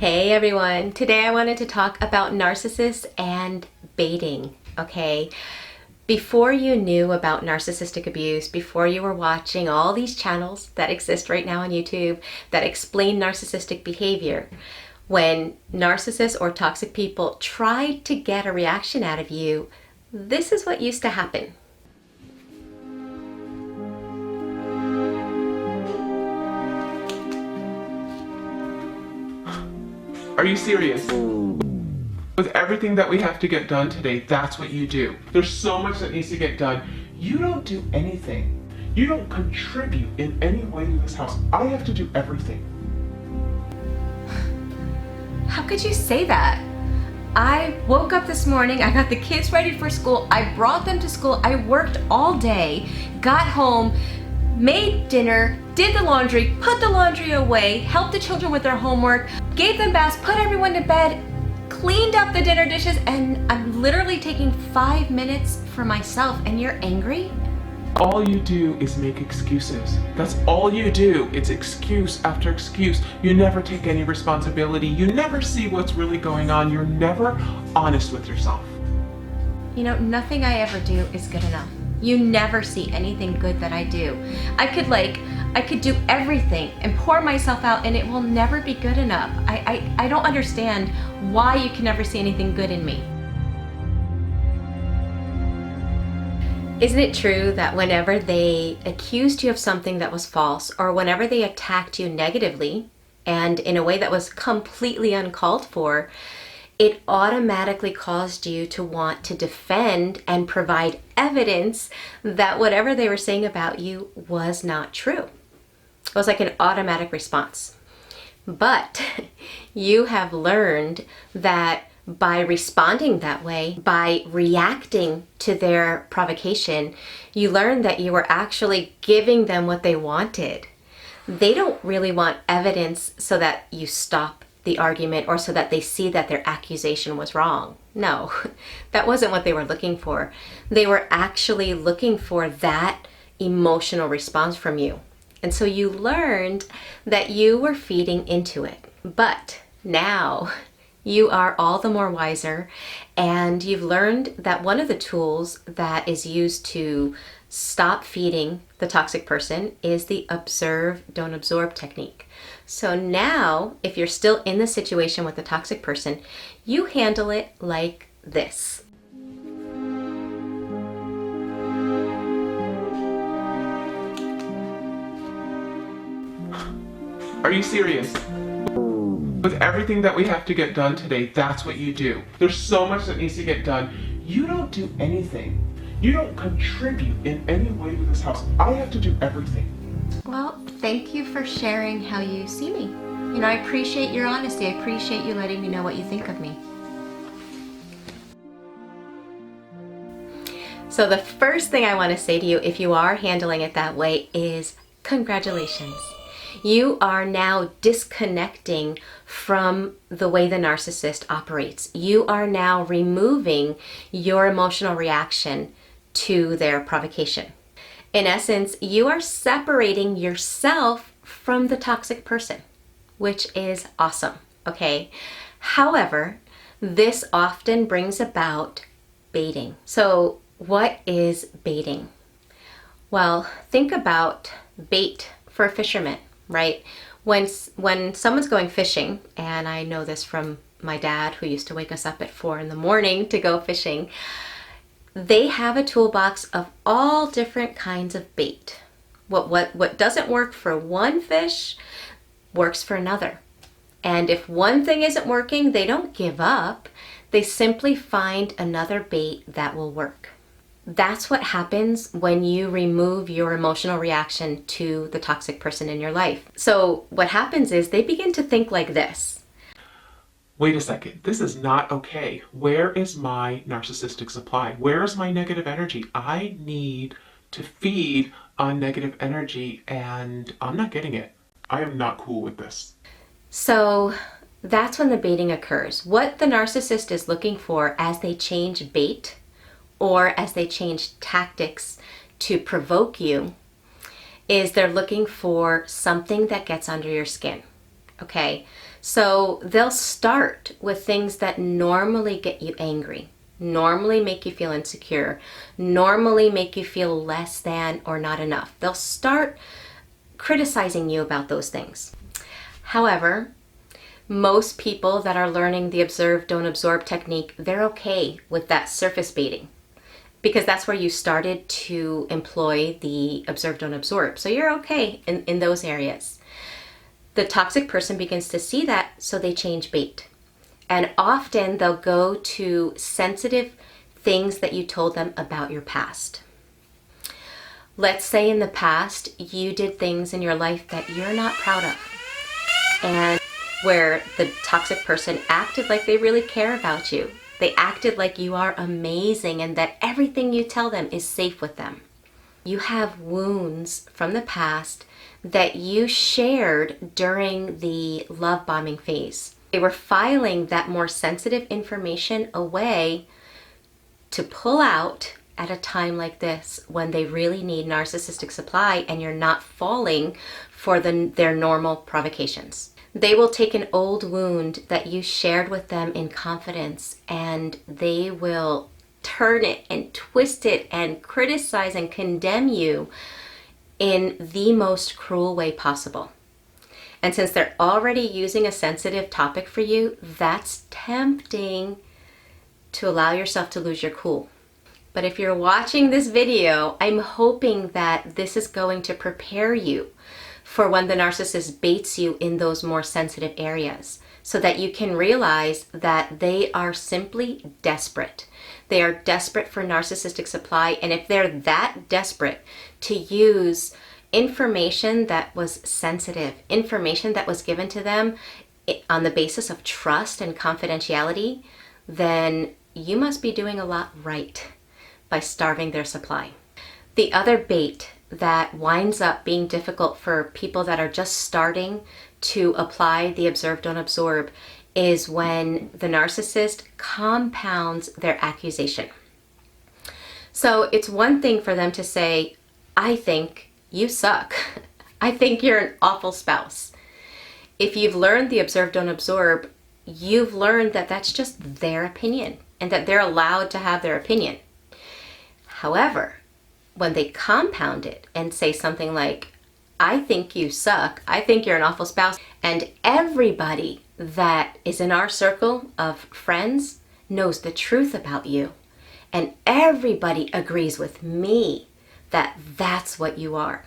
Hey everyone, today I wanted to talk about narcissists and baiting, okay? Before you knew about narcissistic abuse, before you were watching all these channels that exist right now on YouTube that explain narcissistic behavior, when narcissists or toxic people tried to get a reaction out of you, this is what used to happen. Are you serious? With everything that we have to get done today, that's what you do. There's so much that needs to get done. You don't do anything. You don't contribute in any way to this house. I have to do everything. How could you say that? I woke up this morning, I got the kids ready for school, I brought them to school, I worked all day, got home, made dinner, did the laundry, put the laundry away, helped the children with their homework, gave them baths, put everyone to bed, cleaned up the dinner dishes, and I'm literally taking 5 minutes for myself, and you're angry? All you do is make excuses. That's all you do. It's excuse after excuse. You never take any responsibility. You never see what's really going on. You're never honest with yourself. You know, nothing I ever do is good enough. You never see anything good that I do. I could do everything and pour myself out and it will never be good enough. I don't understand why you can never see anything good in me. Isn't it true that whenever they accused you of something that was false, or whenever they attacked you negatively and in a way that was completely uncalled for, it automatically caused you to want to defend and provide evidence that whatever they were saying about you was not true? It was like an automatic response. But you have learned that by responding that way, by reacting to their provocation, you learn that you were actually giving them what they wanted. They don't really want evidence so that you stop the argument or so that they see that their accusation was wrong. No, that wasn't what they were looking for. They were actually looking for that emotional response from you. And so you learned that you were feeding into it. But now you are all the more wiser, and you've learned that one of the tools that is used to stop feeding the toxic person is the observe, don't absorb technique. So now, if you're still in the situation with the toxic person, you handle it like this. Are you serious? With everything that we have to get done today, that's what you do. There's so much that needs to get done. You don't do anything. You don't contribute in any way to this house. I have to do everything. Well, thank you for sharing how you see me. You know, I appreciate your honesty. I appreciate you letting me know what you think of me. So the first thing I want to say to you, if you are handling it that way, is congratulations. You are now disconnecting from the way the narcissist operates. You are now removing your emotional reaction to their provocation. In essence, you are separating yourself from the toxic person, which is awesome, okay? However, this often brings about baiting. So what is baiting? Well, think about bait for a fisherman. Right? When someone's going fishing, and I know this from my dad who used to wake us up at 4 in the morning to go fishing, they have a toolbox of all different kinds of bait. What doesn't work for one fish works for another. And if one thing isn't working, they don't give up. They simply find another bait that will work. That's what happens when you remove your emotional reaction to the toxic person in your life. So what happens is they begin to think like this. Wait a second, this is not okay. Where is my narcissistic supply? Where is my negative energy? I need to feed on negative energy and I'm not getting it. I am not cool with this. So that's when the baiting occurs. What the narcissist is looking for as they change bait or as they change tactics to provoke you is they're looking for something that gets under your skin. Okay, So they'll start with things that normally get you angry, normally make you feel insecure, normally make you feel less than or not enough. They'll start criticizing you about those things. However, most people that are learning the observe, don't absorb technique, they're okay with that surface baiting, because that's where you started to employ the observe, don't absorb. So you're okay in those areas. The toxic person begins to see that, so they change bait. And often they'll go to sensitive things that you told them about your past. Let's say in the past you did things in your life that you're not proud of, and where the toxic person acted like they really care about you. They acted like you are amazing and that everything you tell them is safe with them. You have wounds from the past that you shared during the love bombing phase. They were filing that more sensitive information away to pull out at a time like this when they really need narcissistic supply and you're not falling for their normal provocations. They will take an old wound that you shared with them in confidence and they will turn it and twist it and criticize and condemn you in the most cruel way possible. And since they're already using a sensitive topic for you, that's tempting to allow yourself to lose your cool. But if you're watching this video, I'm hoping that this is going to prepare you for when the narcissist baits you in those more sensitive areas, so that you can realize that they are simply desperate. They are desperate for narcissistic supply, and if they're that desperate to use information that was sensitive, information that was given to them on the basis of trust and confidentiality, then you must be doing a lot right by starving their supply. The other bait that winds up being difficult for people that are just starting to apply the observe, don't absorb is when the narcissist compounds their accusation. So it's one thing for them to say, I think you suck. I think you're an awful spouse. If you've learned the observe, don't absorb, you've learned that that's just their opinion and that they're allowed to have their opinion. However, when they compound it and say something like, I think you suck, I think you're an awful spouse, and everybody that is in our circle of friends knows the truth about you, and everybody agrees with me that that's what you are.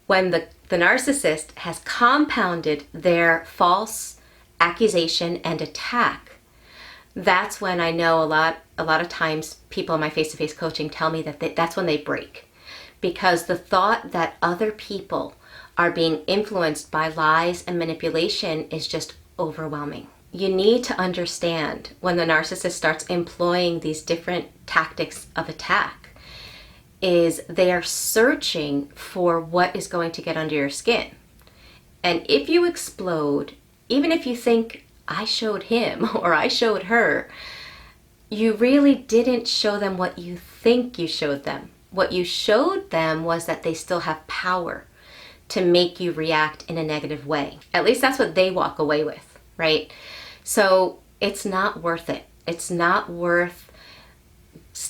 When the narcissist has compounded their false accusation and attack, that's when I know a lot of times people in my face-to-face coaching tell me that that's when they break. Because the thought that other people are being influenced by lies and manipulation is just overwhelming. You need to understand when the narcissist starts employing these different tactics of attack is they are searching for what is going to get under your skin. And if you explode, even if you think, I showed him or I showed her, you really didn't show them what you think you showed them. What you showed them was that they still have power to make you react in a negative way. At least that's what they walk away with, right? So it's not worth it. It's not worth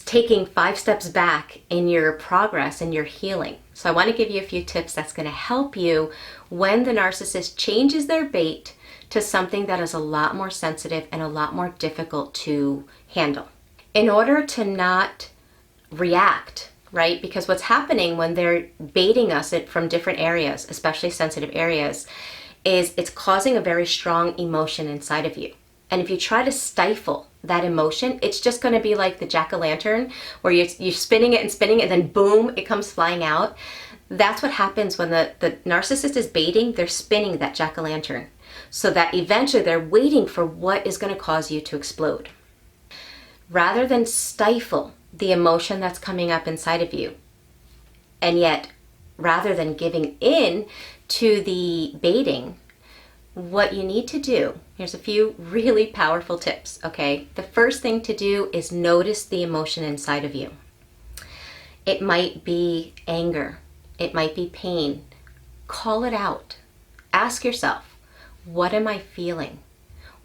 taking 5 steps back in your progress and your healing. So I want to give you a few tips that's going to help you when the narcissist changes their bait to something that is a lot more sensitive and a lot more difficult to handle. In order to not react, right? Because what's happening when they're baiting us from different areas, especially sensitive areas, is it's causing a very strong emotion inside of you. And if you try to stifle that emotion, it's just going to be like the jack-o'-lantern where you're spinning it and then boom, it comes flying out. That's what happens when the narcissist is baiting. They're spinning that jack-o'-lantern so that eventually they're waiting for what is going to cause you to explode. Rather than stifle the emotion that's coming up inside of you, and yet rather than giving in to the baiting, what you need to do, here's a few really powerful tips, okay? The first thing to do is notice the emotion inside of you. It might be anger. It might be pain. Call it out. Ask yourself, What am I feeling?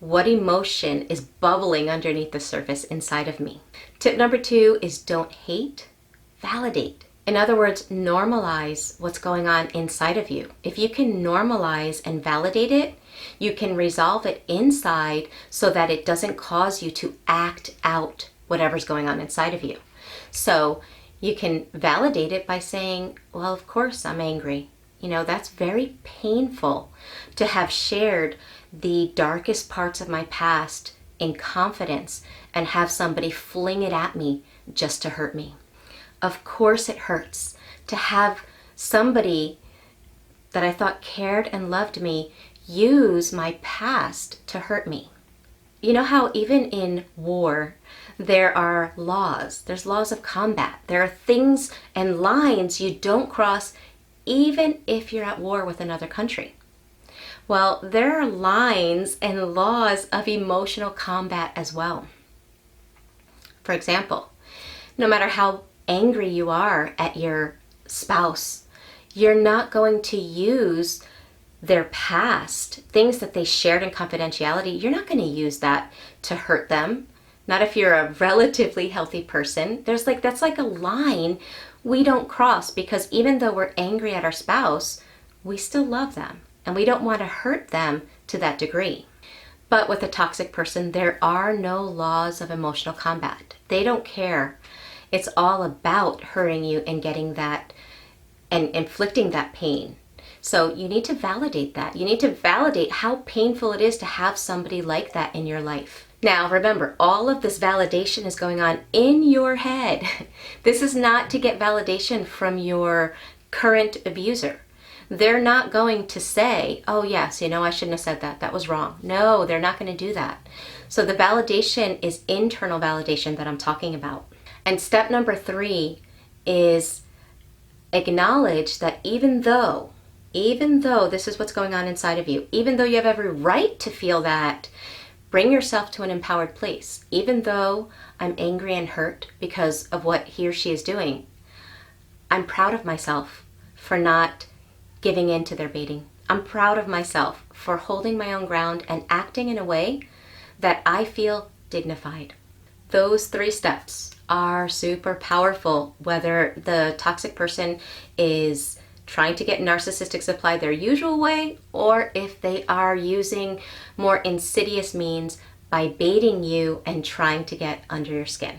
What emotion is bubbling underneath the surface inside of me? Tip number 2 is don't hate, validate. In other words, normalize what's going on inside of you. If you can normalize and validate it, you can resolve it inside so that it doesn't cause you to act out whatever's going on inside of you. So you can validate it by saying, well, of course I'm angry. You know, that's very painful to have shared the darkest parts of my past in confidence and have somebody fling it at me just to hurt me. Of course it hurts to have somebody that I thought cared and loved me use my past to hurt me. You know how even in war, there are laws. There's laws of combat. There are things and lines you don't cross even if you're at war with another country. Well, there are lines and laws of emotional combat as well. For example, no matter how angry you are at your spouse, you're not going to use their past, things that they shared in confidentiality, you're not going to use that to hurt them. Not if you're a relatively healthy person. That's like a line we don't cross, because even though we're angry at our spouse, we still love them and we don't want to hurt them to that degree. But with a toxic person, there are no laws of emotional combat. They don't care. It's all about hurting you and getting that and inflicting that pain. So you need to validate that. You need to validate how painful it is to have somebody like that in your life. Now, remember, all of this validation is going on in your head. This is not to get validation from your current abuser. They're not going to say, oh yes, you know, I shouldn't have said that. That was wrong. No, they're not going to do that. So the validation is internal validation that I'm talking about. And step number 3 is acknowledge that even though this is what's going on inside of you, even though you have every right to feel that, bring yourself to an empowered place. Even though I'm angry and hurt because of what he or she is doing, I'm proud of myself for not giving in to their baiting. I'm proud of myself for holding my own ground and acting in a way that I feel dignified. Those 3 steps are super powerful, whether the toxic person is trying to get narcissistic supply their usual way, or if they are using more insidious means by baiting you and trying to get under your skin.